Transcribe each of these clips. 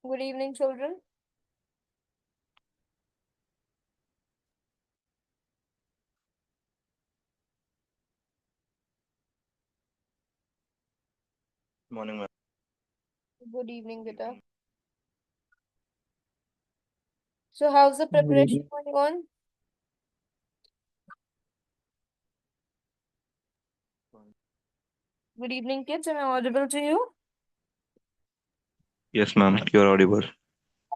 Good evening, children. Morning, ma'am. Good evening, Good Gita. evening. So, how's the Good preparation evening. going on? Good evening, kids. Am I audible to you? Yes, ma'am. You're audible.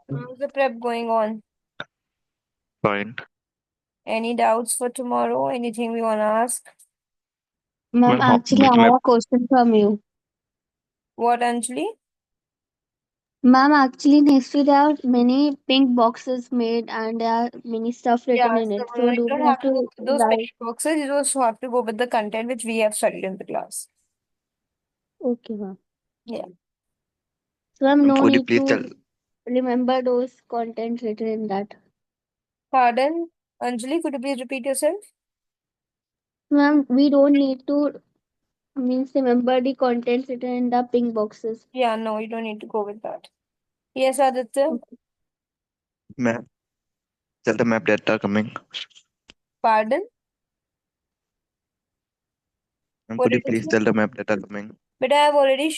How's the prep going on? Fine. Any doubts for tomorrow? Anything we want to ask? Ma'am, Ma'am, actually, which I have map? a question from you. What, Anjali? Ma'am, actually, in history, there are many pink boxes made and there are many stuff Yeah, written in so it. So, you do don't we have have to go to with those write? page boxes. You just have to go with the content which we have studied in the class. Okay, ma'am. Yeah. So, ma'am, Ma'am, no could you need please tell? to remember those content written in that. Pardon, Anjali, could you please repeat yourself? Ma'am, we don't need to means remember the contents written in the pink boxes. Yeah, no, you don't need to go with that. Yes, Aditya. Okay. Ma'am, tell the map that are coming. Pardon? Ma'am, What could did you you please say? tell the map that are coming? But I have already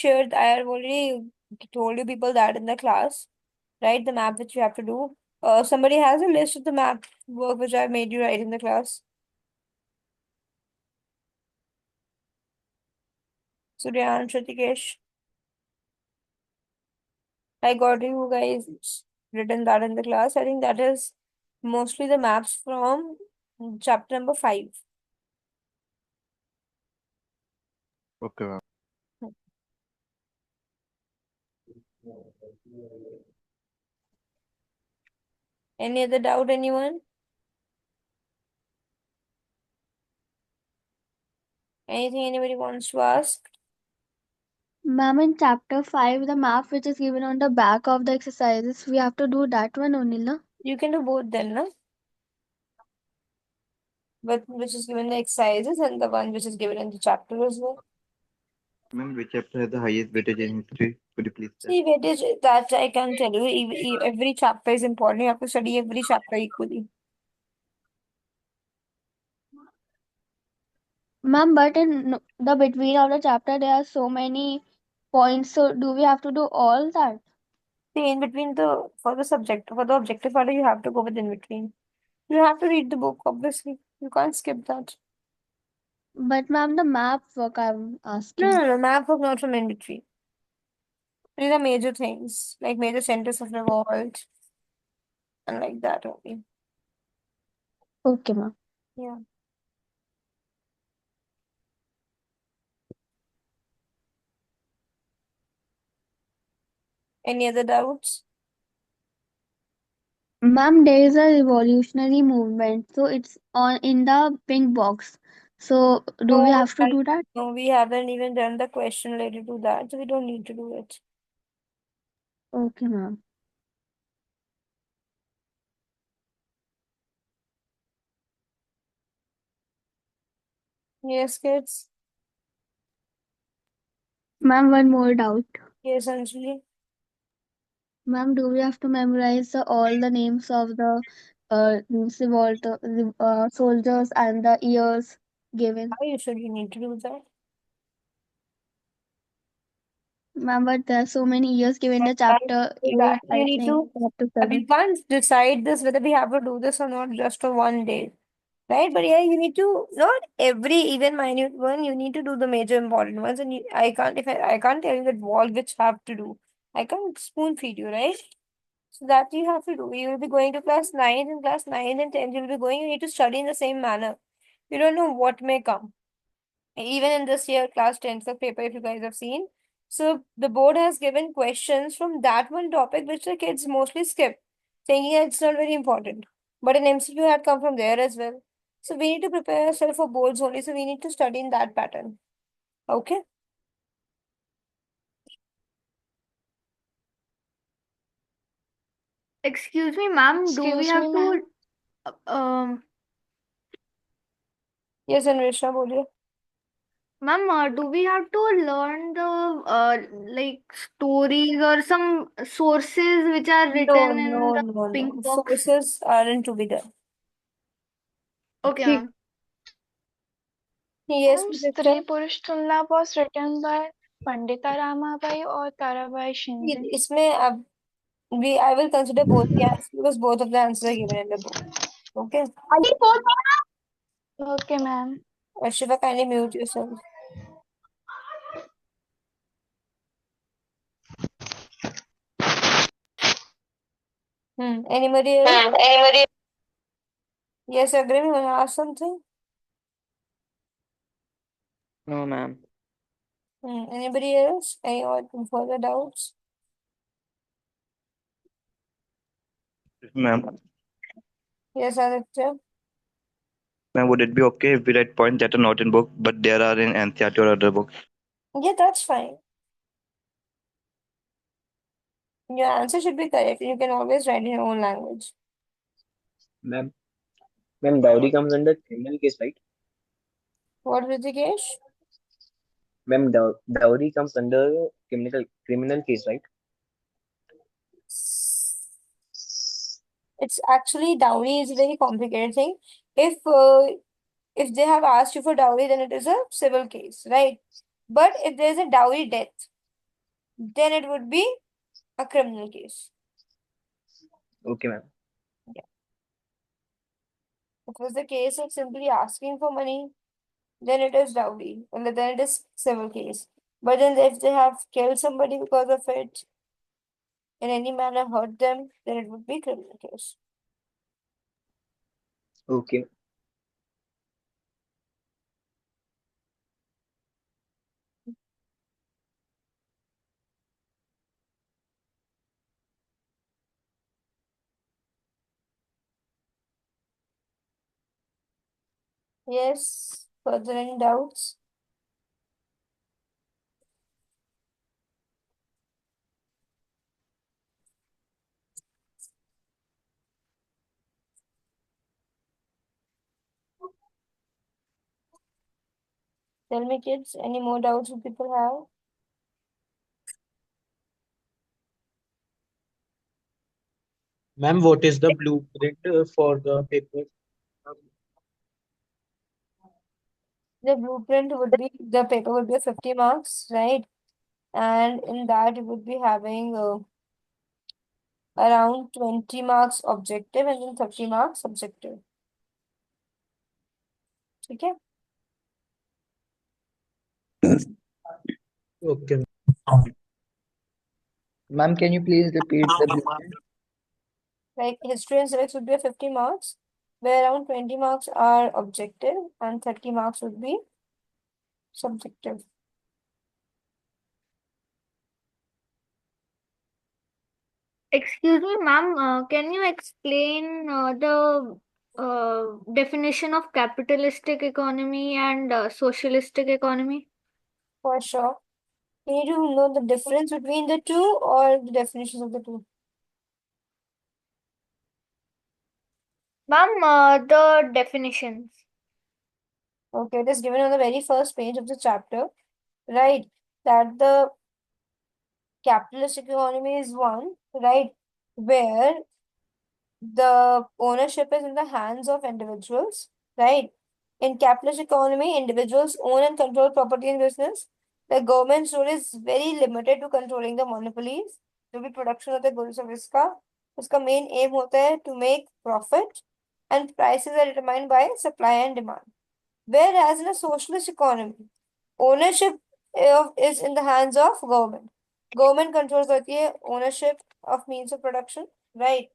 told you people that in the class, right? The map which you have to do. Somebody has a list of the map work which I've made you write in the class. Suryan, Shritikesh, I got you guys written that in the class. I think that is mostly the maps from chapter number 5. Okay, ma'am. Any other doubt, anyone? Anything anybody wants to ask? Ma'am, in chapter 5, the map which is given on the back of the exercises, we have to do that one only, no? You can do both then, no? But which is given the exercises and the one which is given in the chapter as well. Ma'am, which chapter has the highest weightage in history? Could you please tell? See, weightage that I can tell you, every chapter is important. You have to study every chapter equally. Ma'am, but in the between of the chapter, there are so many points. So, do we have to do all that? See, in between for the subject, for the objective part, you have to go with in between. You have to read the book, obviously. You can't skip that. But, ma'am, the map work I'm No, asking. no, no, map book not from in between. These are major things, like major centers of the world, and like that only. Okay, ma'am. Yeah. Any other doubts? Ma'am, there is a revolutionary movement. So, it's on in the pink box. So, do we No, have to do that? no, we haven't even done the question related to that, so we don't need to do it. Okay, ma'am. Yes, kids. Ma'am, one more doubt. Yes, Anjali. Ma'am, do we have to memorize all the names of the soldiers and the years given? Are you sure you need to do that? Ma'am, but there are so many years given the That, chapter 8, that you I need think, to, chapter we 7. can't decide this whether we have to do this or not just for one day, right? But yeah, you need to, not every even minute one, you need to do the major important ones. And I can't, if I can't tell you that all which have to do, I can't spoon feed you, right? So that you have to do. You will be going to class 9, and class 9 and 10, you'll be going, you need to study in the same manner. You don't know what may come. Even in this year, class 10th the paper, if you guys have seen. So the board has given questions from that one topic which the kids mostly skip, thinking it's not very important. But an MCQ had come from there as well. So we need to prepare ourselves for boards only. So we need to study in that pattern. Okay? Excuse me, ma'am, do we Excuse have me, ma'am. to um Yes, Anvisha, boliye. Ma'am, do we have to learn the like stories or some sources which are No, written in no, the no, pink no. box? Sources aren't to be there. Okay, ठीक ma'am. Yes, स्त्री Prajakta? पुरुष तुलना was written by Pandita Ramabai or Tarabai Shinde. इसमें अब I will consider both the answers because both of the answers are given in the book. Okay. Okay, ma'am. Shiva, kindly mute yourself. Anybody else? Yes, Agrim, you want to ask something? No, ma'am. Anybody else? Any further doubts? Ma'am, Yes, Aditya. ma'am, would it be okay if we write points that are not in book, but there are in NCERT or other books? Yeah, that's fine. Your answer should be correct. You can always write in your own language. Ma'am, dowry comes under criminal case, right? What, Hrithikesh? Ma'am, dowry comes under criminal case, right? It's actually dowry is a very complicated thing. If they have asked you for dowry, then it is a civil case, right? But if there is a dowry death, then it would be a criminal case. Okay, ma'am. Yeah. If it was the case of simply asking for money, then it is dowry, and then it is civil case. But then if they have killed somebody because of it, in any manner hurt them, then it would be criminal case. Okay. Yes, further any doubts? Tell me, kids, any more doubts you people have? Ma'am, what is the blueprint for the paper? The blueprint would be, the paper would be 50 marks, right? And in that, it would be having around 20 marks objective and then 30 marks subjective. Okay? Okay. Ma'am, can you please repeat the blueprint? Like history and civics would be 50 marks, where around 20 marks are objective and 30 marks would be subjective. Excuse me, ma'am. Can you explain the definition of capitalistic economy and socialistic economy? For sure. You need to know the difference between the two or the definitions of the two. Ma'am, the definitions. Okay, it is given on the very first page of the chapter, right? That the capitalist economy is one, right? Where the ownership is in the hands of individuals, right? In capitalist economy, individuals own and control property and business. The government's role is very limited to controlling the monopolies. जो भी production होता है goods service का, उसका main aim होता है to make profit and prices are determined by supply and demand. Whereas in a socialist economy, ownership is in the hands of government. Government controls होती है ownership of means of production, right?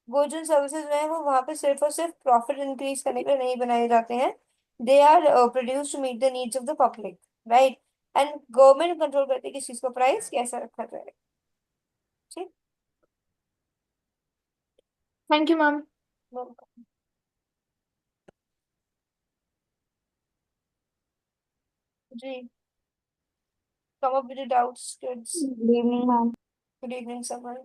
Goods and services जो है वो वहां पे सिर्फ और सिर्फ प्रॉफिट इंक्रीज करने के लिए नहीं बनाए जाते हैं. They are produce to meet the needs of the public, right? And government control करती है किस चीज का प्राइस कैसा रखा जाए. ठीक. Thank you, ma'am. Welcome. Ji. Come up with the doubts, kids. Good evening, ma'am. Good evening, someone.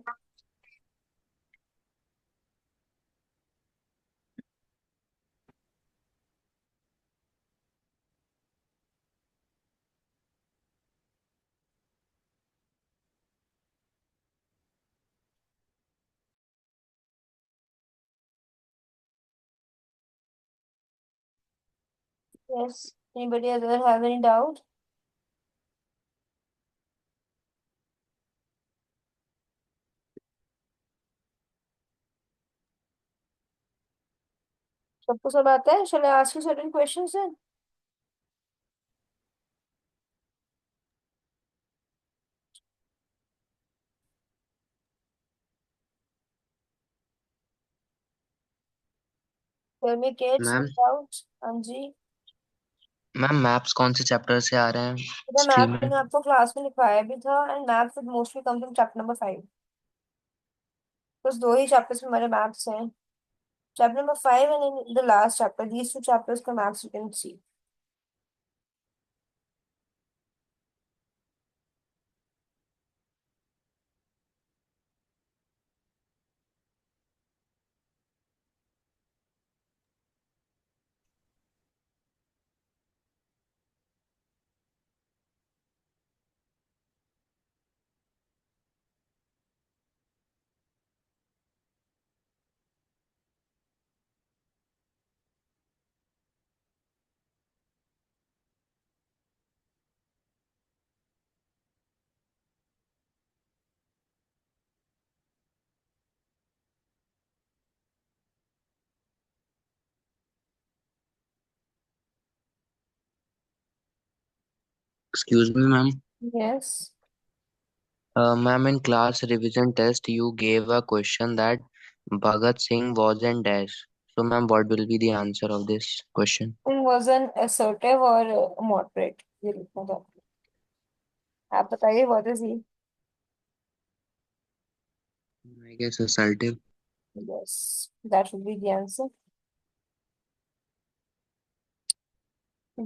Yes. Anybody other have any doubt? सबको सब आता है? Shall I ask you certain questions then? Tell me kids, ma'am doubts. हाँ जी। Ma'am maps कौन से chapter से आ रहे हैं The स्ट्रीम math में? मैंने आपको क्लास में लिखवाया भी था and math would mostly come from chapter number 5. बस दो ही chapters में हमारे maths हैं. Chapter number 5 and in the last chapter, these two chapters का maths you can see. Excuse me ma'am. Yes. Ma'am, in class revision test, you gave a question that Bhagat Singh was in dash. So, ma'am, what will be the answer of this question? It was an assertive or moderate. ये लिखना था. आप बताइए what is he? I guess assertive. Yes, that would be the answer.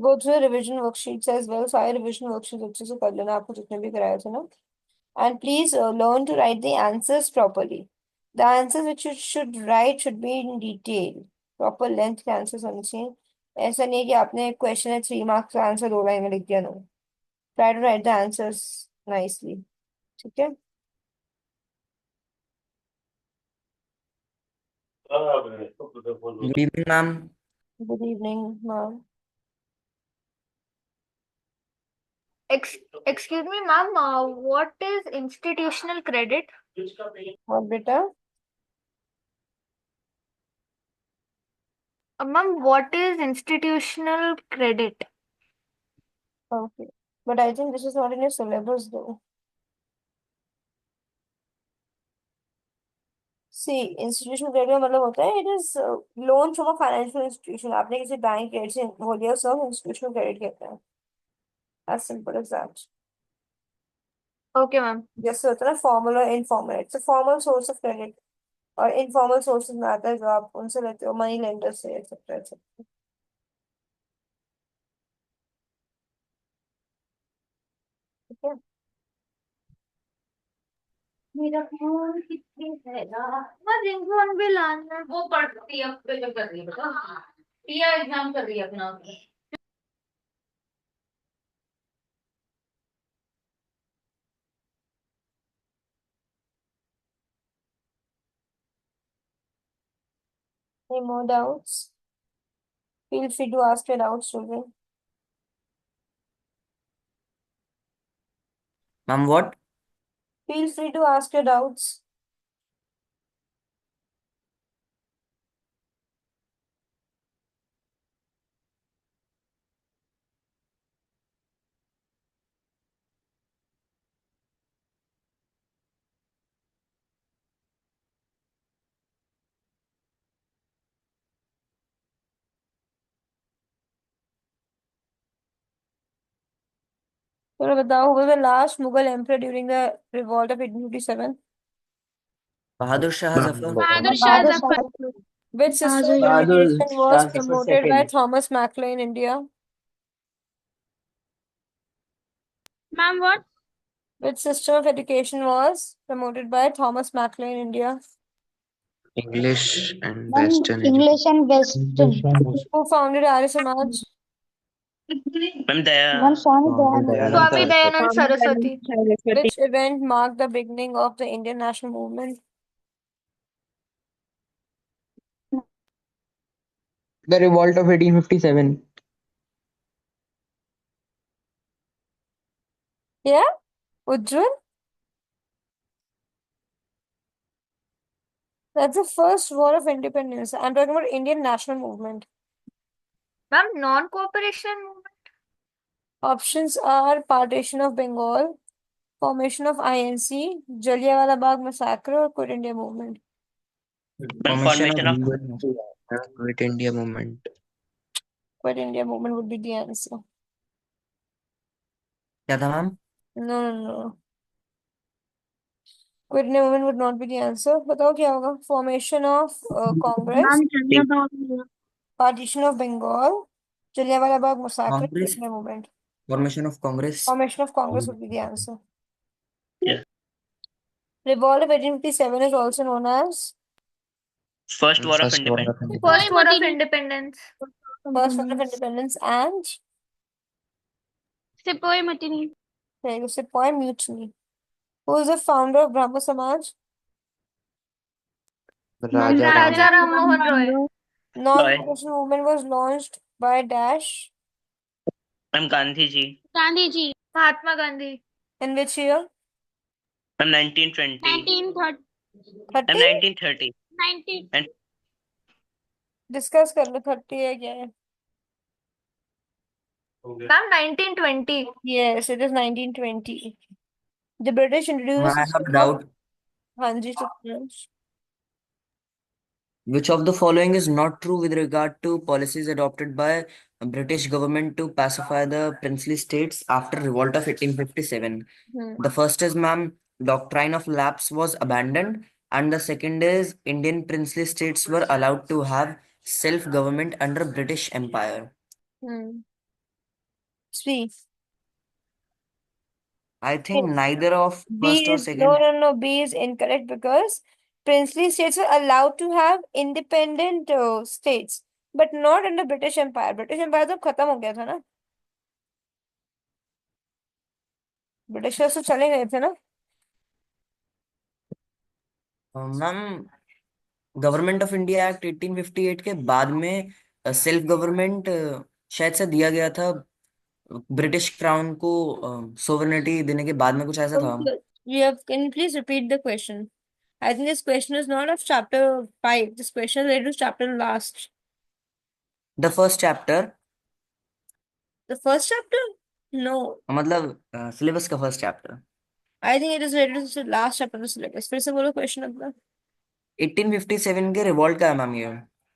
Go through your revision worksheets as well. सारे revision worksheets अच्छे से कर लेना आपको जितने भी कराए थे ना. And please learn to write the answers properly. The answers which you should write should be in detail. Proper length के answers होने चाहिए. ऐसा नहीं है कि आपने question है 3 marks का answer 2 लाइन में लिख दिया. No. Try to write the answers nicely. ठीक है? Good evening, ma'am. Good evening, ma'am. Excuse me, ma'am. What is institutional credit? What बेटा? Ma'am, what is institutional credit? Okay. But I think this is not in your syllabus though. See, institutional credit का मतलब होता है it is loan from a financial institution. आपने किसी bank credit से हो लिया सब institutional credit कहते हैं. As simple as that. Okay, ma'am. जैसे होता है ना formal और informal. It's a formal source of credit और informal sources में आता है जो आप उनसे लेते हो money lenders से etc etc. ठीक है? मेरा फोन कितने है ना मैं रिंग फोन भी लाना वो पढ़ती है अब तो कर रही है बता टिया एग्जाम कर रही है अपना Any more doubts? Feel free to ask your doubts, children. Ma'am, what? Feel free to ask your doubts. चलो बताओ, who was the last Mughal emperor during the revolt of 1857? Bahadur Shah Zafar. Bahadur Shah Bahadur Zafar. Shah. Which system of Bahadur Bahadur education was Shah Zafar promoted by second. Thomas Mackloy in India? Ma'am, what? Which system of education was promoted by Thomas Mackloy in India? English and Ma'am, Western English education. and Western. Who founded Arya Samaj? Ma'am, Daya. Ma'am, Swami Swami Dayananda. Dayanand Swami Saraswati. Dayanand Saraswati Which event marked the beginning of the Indian national movement? The revolt of 1857. Yeah, Ujjwal. That's the first war of independence. I'm talking about Indian national movement. Ma'am, non-cooperation movement. Options are partition of Bengal, formation of INC, Jallianwala Bagh massacre, or Quit India movement. Ma'am, formation of Quit India movement. Quit India movement would be the answer. क्या था ma'am? No, no, no. Quit India movement would not be the answer. बताओ क्या होगा? Formation of Congress, partition of Bengal, Jallianwala Bagh massacre, Quit Congress, India movement. formation of Congress. Formation of Congress would be the answer. Yeah. Revolt of 1857 is also known as First war of First war independence. of independence. First war of independence. First War of Independence and Sepoy Mutiny. there you go, Sepoy Mutiny. Who is the founder of Brahmo Samaj? Raja Raja Ram. Ram Mohan Roy. Non-cooperation movement was launched by Dash. Ma'am, Gandhi ji. Gandhi ji. Mahatma Gandhi. In which year? Ma'am, 1920. 1930. Ma'am, 30? 1930. 19. And discuss कर लो 30 है क्या है? Ma'am, 1920. Yes, it is 1920. The British introduced I the have system a of doubt. हाँ जी supreme. Which of the following is not true with regard to policies adopted by British government to pacify the princely states after revolt of 1857? The first is, ma'am, doctrine of lapse was abandoned, and the second is Indian princely states were allowed to have self-government under British Empire. See, I think neither of first B or is second. no. B is incorrect because princely states were allowed to have independent states, but not under British Empire. British Empire तो खत्म हो गया था ना. Britishers तो चले गए थे ना. Ma'am, government of India act 1858 के बाद में सेल्फ गवर्नमेंट शायद से दिया गया था ब्रिटिश क्राउन को सोवरेनिटी देने के बाद में कुछ ऐसा था. Can you please repeat the question? I think this question is not of chapter 5. This question is related to chapter last. The first chapter, The first chapter? No. मतलब syllabus का first chapter. I think it is related to the last chapter of the syllabus. फिर से बोलो question अपना. 1857 के revolt का है ma'am ये.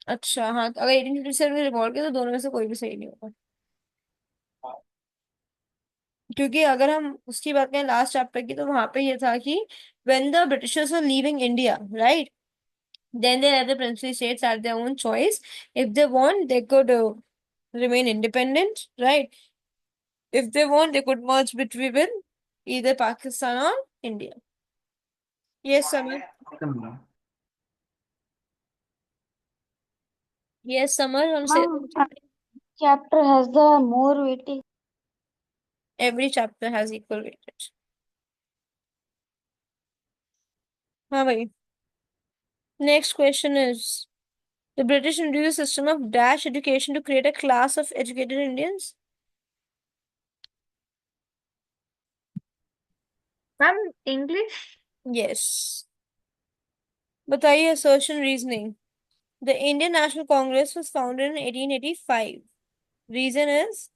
अच्छा हाँ, तो अगर 1857 में रिवॉल्ट किया तो दोनों में से कोई भी सही नहीं होगा. क्योंकि अगर हम उसकी बात करें लास्ट चैप्टर की तो वहां पे ये था कि when the Britishers were leaving India, right? Then they had the princely states at their own choice. If they want, they could remain independent, right? If they want, they could merge between either Pakistan or India. Yes, Samar. Yes, Samar. हम say Chapter has the more weightage. every chapter has equal weightage. हाँ भाई. Next question is, the British introduced a system of dash education to create a class of educated Indians. Ma'am, English. Yes. बताइए assertion reasoning. The Indian National Congress was founded in 1885. Reason is,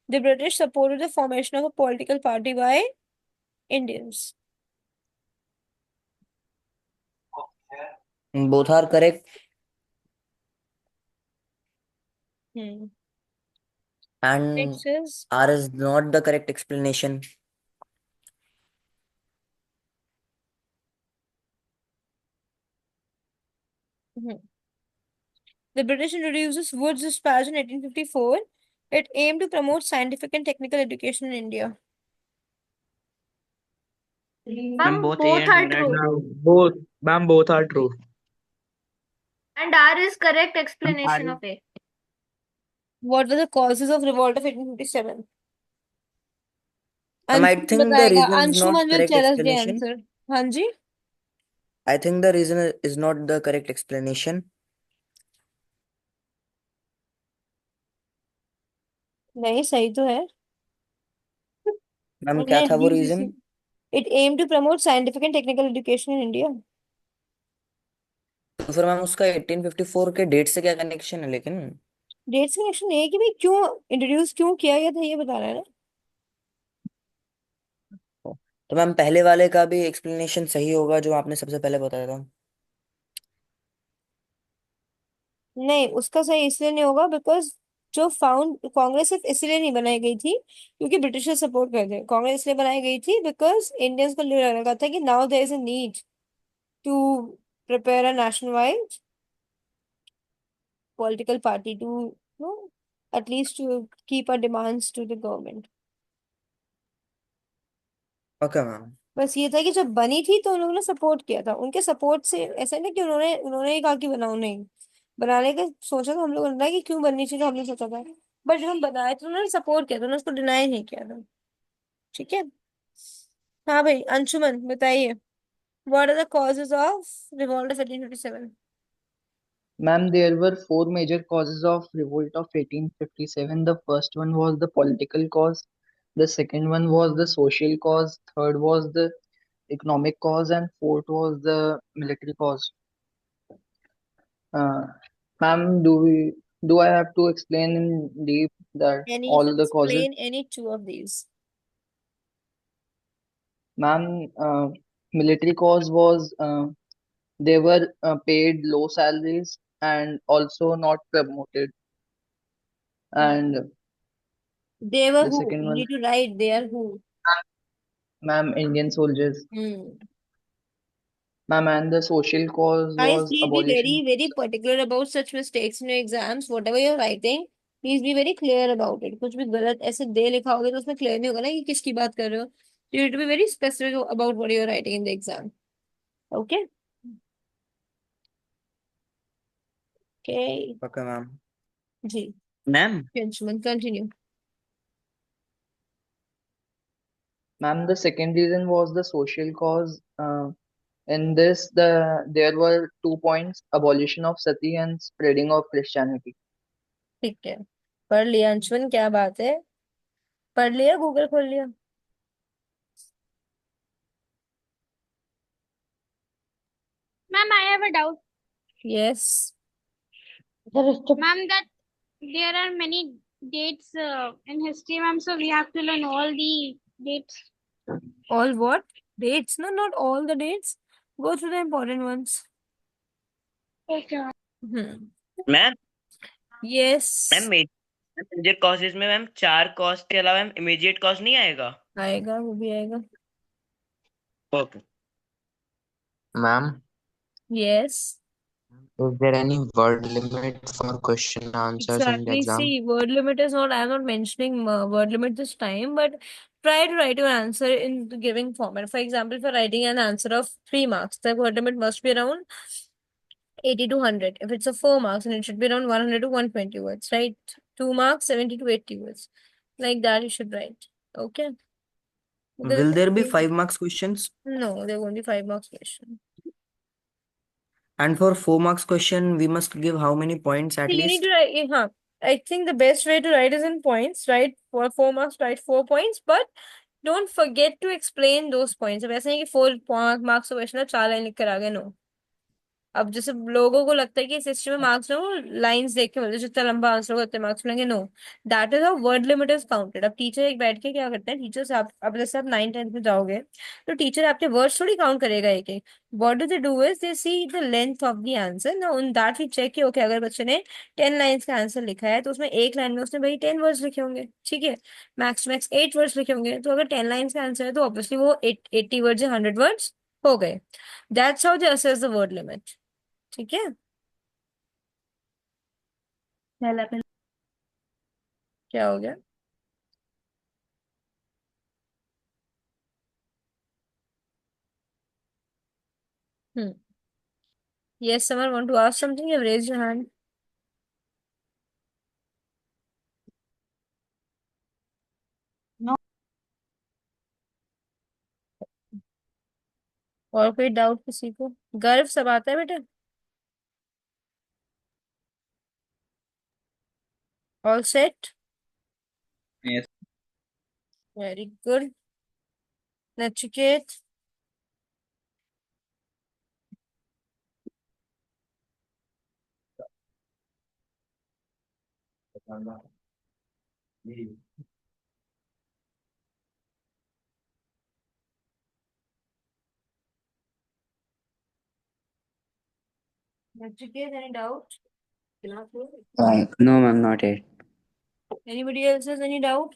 the British supported the formation of a political party by Indians. Both are correct. And Next is, R is not the correct explanation. the British introduces Wood's Dispatch in 1854. It aimed to promote scientific and technical education in India. Ma'am, both A both and are B are true. Both are true. And R is correct explanation of A. What were the causes of revolt of 1857? I Anshuman think the बताएगा. reason is not Anshuman will correct tell us the explanation. answer. हाँ जी. I think the reason is not the correct explanation. नहीं सही तो है. Ma'am क्या था वो reason? It aimed to promote scientific and technical education in India. तो फिर मैम उसका 1854 के डेट से क्या कनेक्शन है लेकिन? डेट्स कनेक्शन है कि भाई क्यों इंट्रोड्यूस क्यों किया गया था ये बता रहा है ना। तो मैम पहले वाले का भी एक्सप्लेनेशन सही होगा जो आपने सबसे पहले बताया था। नहीं, उसका सही इसलिए नहीं होगा बिकॉज जो फाउंड कांग्रेस सिर्फ इसलिए नहीं बनाई गई थी क्योंकि ब्रिटिशर्स सपोर्ट करते थे। कांग्रेस इसलिए बनाई गई थी बिकॉज इंडियंस को लगा था कि now there is a need to prepare a nationwide political party to at least to keep our demands to the government. Okay ma'am. बस ये था कि जब बनी थी तो उन्होंने सपोर्ट किया था। उनके सपोर्ट से ऐसा नहीं कि उन्होंने उन्होंने ही कहा कि बनाओ, नहीं। बनाने का सोचा था हम लोगों ने कि क्यों बननी चाहिए, तो हमने सोचा था। बट जब हम बनाए तो उन्होंने सपोर्ट किया था, उन्होंने उसको डिनाई नहीं किया था। ठीक है। हाँ भाई, अंशुमन बताइए, what are the causes of revolt of 1857? Ma'am, there were four major causes of revolt of 1857. The first one was the political cause. The second one was the social cause. Third was the economic cause, and fourth was the military cause. Uh, Ma'am, do I have to explain in deep that Can you all the causes? explain any two of these? Ma'am, military cause was they were paid low salaries and also not promoted. And They were the who? second You one, need to write they are who. ma'am, Indian soldiers. Hmm. Ma'am, and the social cause Guys, was please be abolition. very, very particular about such mistakes in your exams. Whatever you're writing, please be very clear about it. कुछ भी गलत ऐसे दे लिखा होगा तो उसमें clear नहीं होगा ना कि किसकी बात कर रहे हो. You need to be very specific about what you're writing in the exam. Okay? Okay. Okay ma'am. जी. Ma'am Gentlemen, continue. Ma'am, the second reason was the social cause. In this, there were 2 points: abolition of sati and spreading of Christianity. ठीक है. पढ़ लिया अंशुमन, क्या बात है? पढ़ लिया, गूगल खोल लिया? Ma'am, I have a doubt. Yes. Ma'am, that there are many dates in history, ma'am, so we have to learn all the dates. All what? Dates? No, not all the dates. Go through the important ones. Okay, ma'am. Hmm. Ma'am Yes. Ma'am major causes में ma'am 4 cause के अलावा ma'am immediate cause नहीं आएगा? आएगा, वो भी आएगा. Okay. Ma'am, Yes. is there any word limit for question answers in the Exactly. exam? See, word limit is not, I'm not mentioning word limit this time, but try to write your answer in the giving format. For example, for writing an answer of 3 marks, the word limit must be around 80 to 100. If it's a 4 marks, then it should be around 100 to 120 words, right? 2 marks, 70 to 80 words. Like that, you should write. Okay? Because Will there be 5 marks questions? no, there won't be 5 marks question. And for 4 marks question, we must give how many points at So you need least? to write, huh? I think the best way to write is in points, right? For 4 marks, write 4 points, but don't forget to explain those points. अब ऐसा नहीं कि 4 marks का question है 4 line लिख कर आ गए, no. अब जैसे लोगों को लगता है कि इस हिस्ट्री में मार्क्स ना वो लाइंस देख के मिलते हैं, जितना लंबा आंसर होगा उतने मार्क्स मिलेंगे, no. That is how word limit is counted. अब टीचर एक बैठ के क्या करते हैं, टीचर से आप अब जैसे आप 9th 10th में जाओगे तो टीचर आपके वर्ड्स थोड़ी काउंट करेगा एक एक. What do they do is they see the length of the answer. ना उन दैट वी चेक कि ओके, अगर बच्चे ने 10 लाइन्स का आंसर लिखा है तो उसमें एक लाइन में उसने भाई 10 वर्ड्स लिखे होंगे. ठीक है. मैक्स टू मैक्स 8 वर्ड्स लिखे होंगे. तो अगर 10 लाइन्स का आंसर है तो ऑब्वियसली वो 80 वर्ड्स या 100 वर्ड्स हो गए. That's how they assess the word limit. ठीक है. क्या हो गया? Hmm. Yes, someone want to ask something? You have raised your hand. No. और कोई डाउट किसी को? गर्व सब आता है बेटा? All set? Yes. Very good. Nachiket. Nachiket, any doubt? No, ma'am, not yet. Anybody else has any doubt?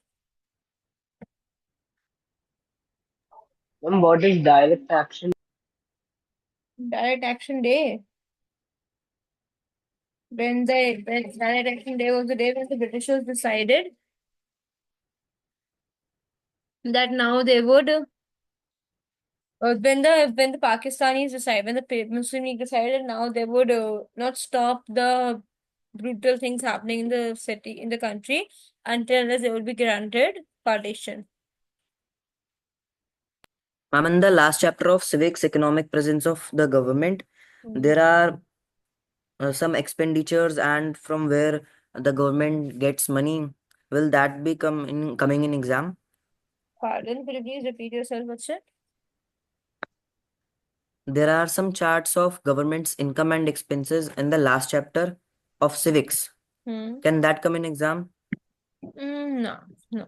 Ma'am, what is direct action? Direct Action Day. When Direct Action Day was the day when the Britishers decided that now they would when the Pakistanis decided, when the Muslim League decided now they would not stop the brutal things happening in the city, in the country, until unless they would be granted partition. Ma'am, in the last chapter of civics, economic presence of the government, there are some expenditures and from where the government gets money. Will that be coming in exam? Pardon, could you please repeat yourself, Bachchan? There are some charts of government's income and expenses in the last chapter of civics. Can that come in exam? No, no.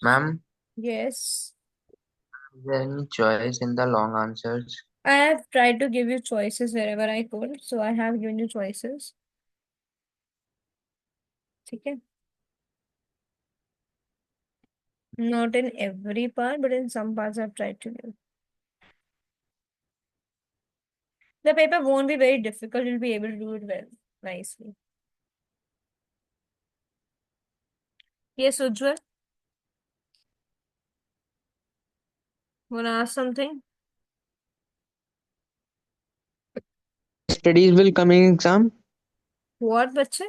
Ma'am, Yes. is there any choice in the long answers? I have tried to give you choices wherever I could, so I have given you choices. Okay. Not in every part, but in some parts I've tried to give. The paper won't be very difficult. You'll be able to do it well, nicely. Yes, Ujjwal? Wanna ask something? Studies will come in exam What, Bachchan?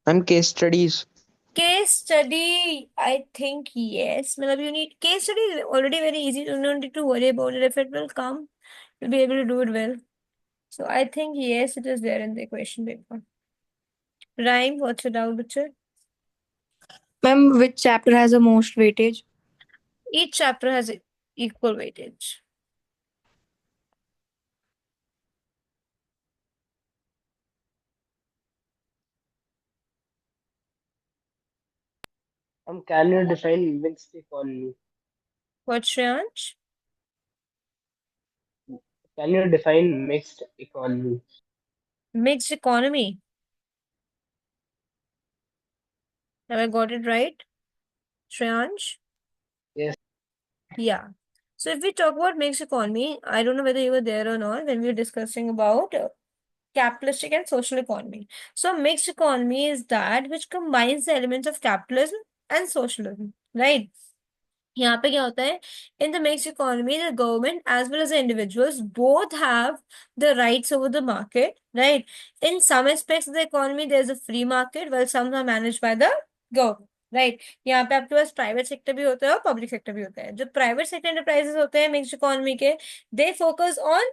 and case studies. Case study, I think yes. Matlab you need case study is already very easy. You don't need to worry about it. If it will come, you'll be able to do it well. So I think yes, it is there in the question paper. Rhyme, what's your doubt, Bachchan? Ma'am, which chapter has the most weightage? Each chapter has equal weightage. Can you define mixed economy? What, Shreyansh? Can you define mixed economy? Mixed economy. Have I got it right, Shreyansh? Yes. Yeah. So if we talk about mixed economy, I don't know whether you were there or not when we were discussing about capitalistic and social economy. So mixed economy is that which combines the elements of capitalism and socialism, right? यहाँ पे क्या होता है in the mixed economy the government as well as the individuals both have the rights over the market, right? In some aspects of the economy there's a free market while some are managed by the government, right? यहाँ पे आपके पास private sector भी होता है और public sector भी होता है. जो प्राइवेट सेक्टर एंटरप्राइजेस होते हैं मिक्स्ड इकोनॉमी के they focus on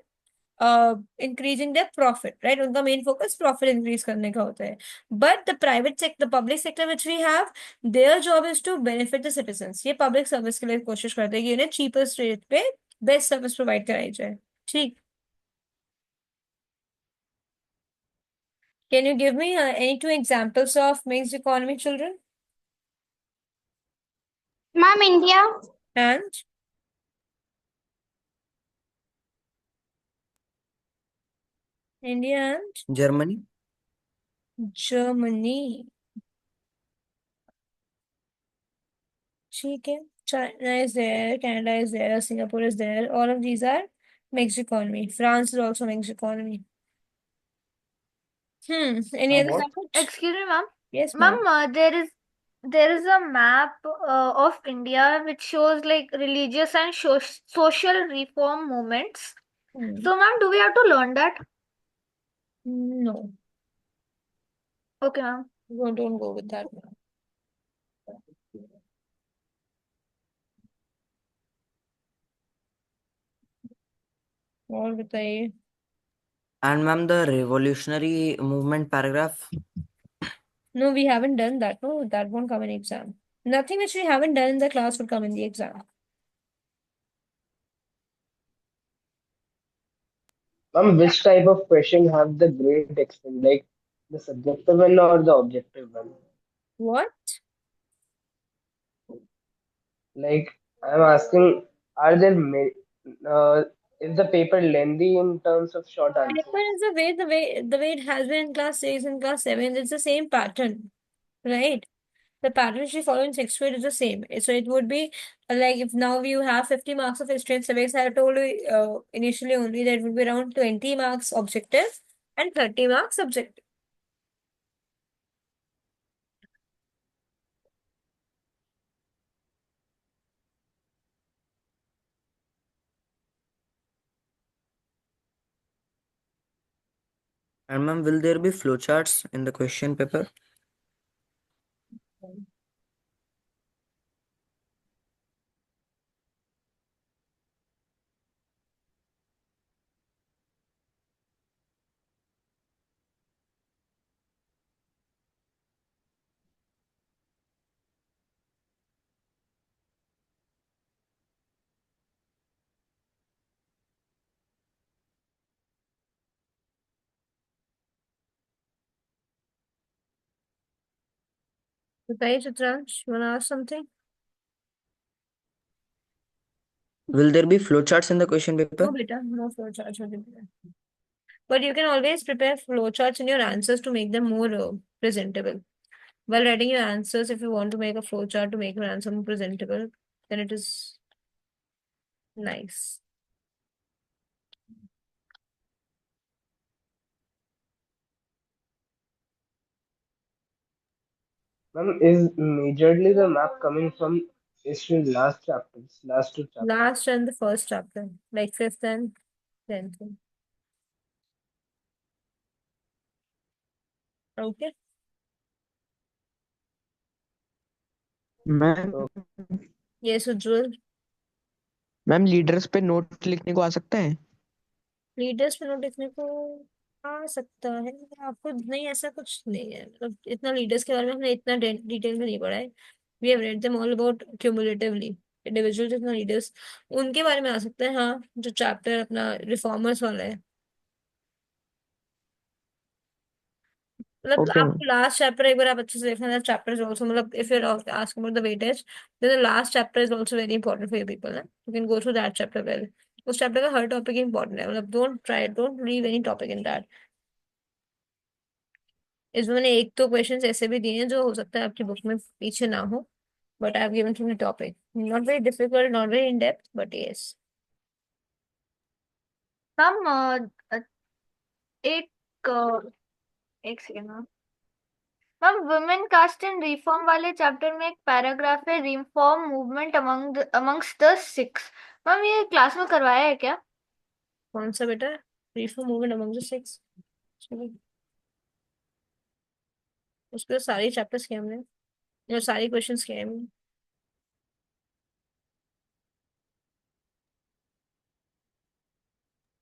increasing the profit, right? उनका मेन फोकस प्रॉफिट इंक्रीज करने का होता है. But the private sector, the public sector which we have, their job is to benefit the citizens. ये public service के लिए कोशिश करते हैं कि उन्हें चीपेस्ट रेट पे बेस्ट सर्विस प्रोवाइड कराई जाए. ठीक. Can you give me any two examples of mixed economy, children? Ma'am, India. And India and Germany. Germany. ठीक है. China is there, Canada is there, Singapore is there. All of these are mixed economy. France is also mixed economy. Any other What? doubt? Excuse me, ma'am. Yes, Ma'am, ma'am. there is a map of India which shows like religious and social reform movements. So, ma'am, do we have to learn that? No, Okay, ma'am. don't go with that now. और बताइए. And ma'am, the revolutionary movement paragraph. No, we haven't done that. No, that won't come in exam. Nothing which we haven't done in the class would come in the exam. Which type of question have the great extent, like the subjective one or the objective one? What? Like I'm asking, are there is the paper lengthy in terms of short Paper answers? is the way it has been in class 6 and class 7. It's the same pattern, right? The pattern which we follow in sixth grade is the same. So it would be like if now you have 50 marks of history and civics, I told you initially only that it would be around 20 marks objective and 30 marks subjective. And ma'am, will there be flowcharts in the question paper? Okay, Chitransh, you want to ask something? Will there be flowcharts in the question No, paper? beta, no flowcharts will be there. But you can always prepare flowcharts in your answers to make them more presentable. While writing your answers, if you want to make a flowchart to make your answer more presentable, then it is nice. Is majorly the map coming from history last chapters, last two chapters? Last and the first chapter, like 5th and 10th. Okay. Ma'am Yes, Ujjwal. Ma'am leaders पे note लिखने को आ सकता है? Leaders पे note लिखने को आ सकता है। आपको नहीं, ऐसा कुछ नहीं है, मतलब इतना लीडर्स के बारे में हमने इतना डिटेल में नहीं पढ़ा है। We have read them all about cumulatively. Individual जितना लीडर्स उनके बारे में आ सकता है, हाँ, जो चैप्टर अपना रिफॉर्मर्स वाला है। मतलब ओके मैम। आपको लास्ट चैप्टर एक बार आप अच्छे से देखना, चैप्टर इज आल्सो, मतलब if you are asking about the weightage, then the last chapter is also very important for you people, you can go through that chapter well. उस चैप्टर का हर टॉपिक इंपॉर्टेंट है, मतलब don't leave any topic in that. इसमें मैंने एक तो क्वेश्चंस ऐसे भी दिए हैं जो हो सकता है आपकी बुक में पीछे ना हो, but I have given from the topic, not very difficult, not very in depth, but yes. Ma'am एक एक second ma'am. Ma'am women caste and reform वाले चैप्टर में एक पैराग्राफ है, reform movement amongst the six. Ma'am ये class में करवाया है क्या? कौन सा बेटा? Reform movement among the six? उसके सारे चैप्टर्स किए हमने और सारे क्वेश्चंस किए हमने।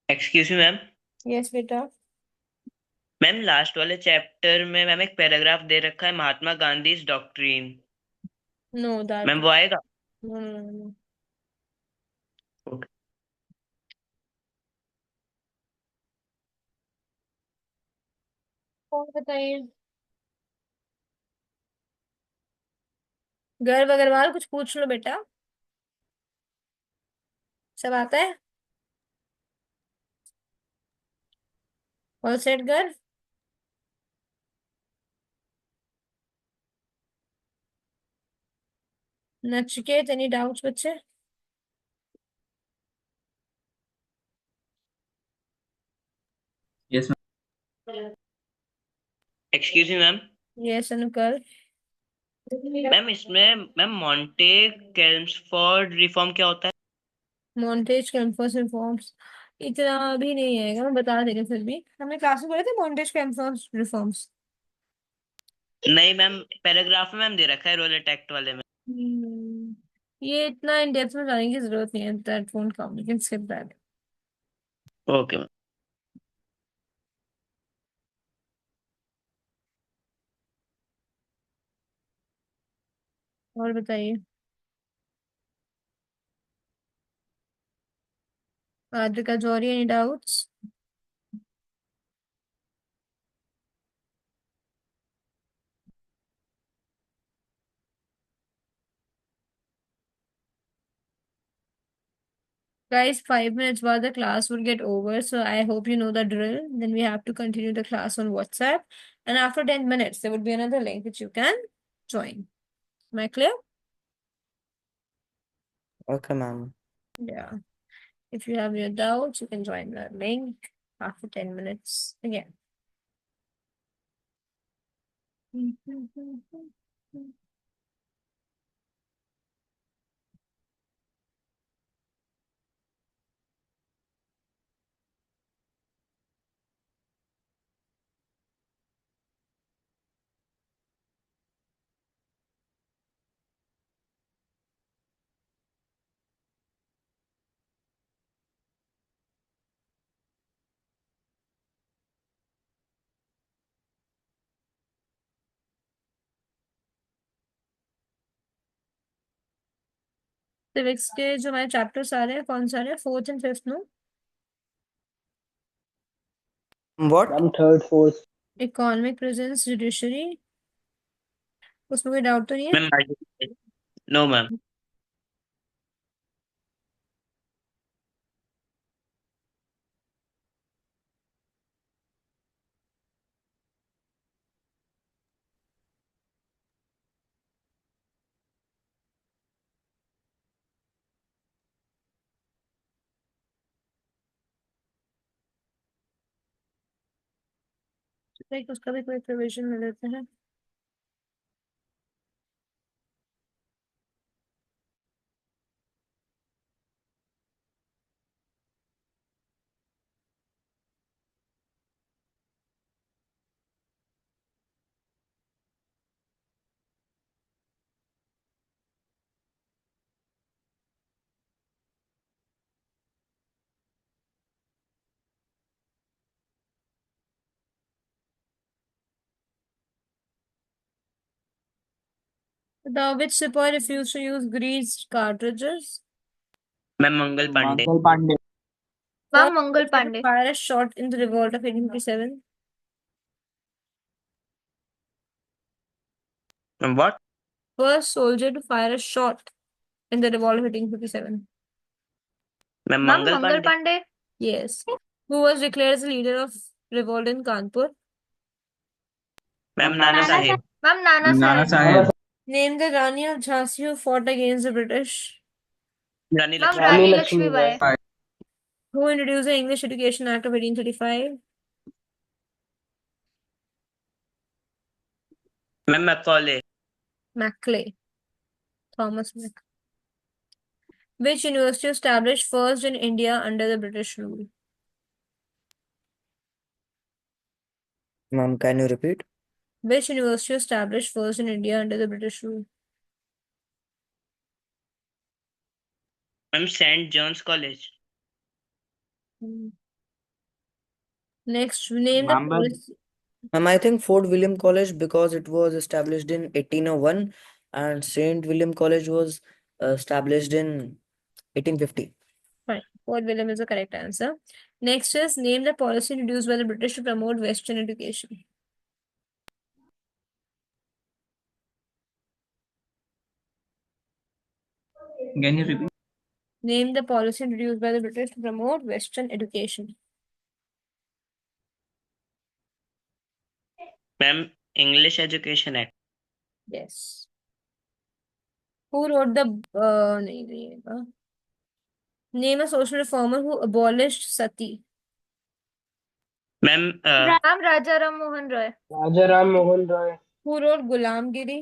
Excuse me ma'am. यस बेटा। मैम लास्ट वाले चैप्टर में मैम एक पैराग्राफ दे रखा है, Mahatma Gandhi doctrine. No that, ma'am वो आएगा? No no no. ओके। और बताइए, गर्व अग्रवाल कुछ पूछ लो बेटा, सब आता है? ऑल सेट गर्व? नचिकेत, एनी डाउट्स बच्चे? Yes ma'am. Excuse me ma'am. Yes अनुकल। मैम इसमें मैम मॉन्टे केल्म्सफोर्ड रिफॉर्म क्या होता है? मॉन्टेज कैंपस रिफॉर्म्स इतना भी नहीं आएगा, मैं बता दे रही हूँ, फिर भी हमने क्लास में पढ़े थे मॉन्टेज कैंपस रिफॉर्म्स। नहीं मैम, पैराग्राफ में मैम दे रखा है रोल अटैक्ट वाले में। ये इतना इन डेप्थ में जाने की जरूरत नहीं है, that won't come, you can skip that. Okay ma'am. और बताइए Adrika Jory, any doubts? Guys, 5 minutes बाद the class will get over, so I hope you know the drill. Then we have to continue the class on WhatsApp, and after 10 minutes there would be another link which you can join. Am I clear? Okay, ma'am. Yeah. If you have your doubts, you can join the link after 10 minutes again. Civics के जो हमारे chapters आ रहे हैं कौन सा आ रहे हैं 4th and 5th no What? Ma'am third fourth economic presence judiciary उसमें कोई डाउट तो नहीं है मैम नो मैम लाइक उसका भी कोई प्रोविजन मिल लेते हैं The which sepoy refused to use greased cartridges? Ma'am Mangal Pande Mangal Pande ma'am First Mangal soldier to Pande fire a shot in the revolt of 1857. Ma'am what First soldier to fire a shot in the revolt of 1857. Ma'am ma'am Mangal Mangal Pande Pande Yes. Who was declared as the leader of revolt in Kanpur? Ma'am Nana Saheb ma'am Nana Nana Saheb Saheb Name the Rani of Jhansi who fought against the British. Rani ma'am Lakshmi Rani Rani Lakshmibai Lakshmibai Who introduced the English Education Act of 1835? Ma'am Macaulay Maclay. Thomas Maclay. Which university established first in India under the British rule? Ma'am, can you repeat? Which university established first in India under the British rule? Ma'am saint John's college Next, name the ma'am policy. Ma'am, I think Fort William College because it was established in 1801 and Saint William College was established in 1850. Fine. Fort William is the correct answer. Next is name the policy introduced by the British to promote Western education. can you repeat? Name the policy introduced by the British to promote Western education. Ma'am English education act Yes. Who wrote the nahi, name a social reformer who abolished sati. Ma'am ma'am Raja Ram Mohan Roy Raja Ram Mohan Roy Who wrote Gulamgiri?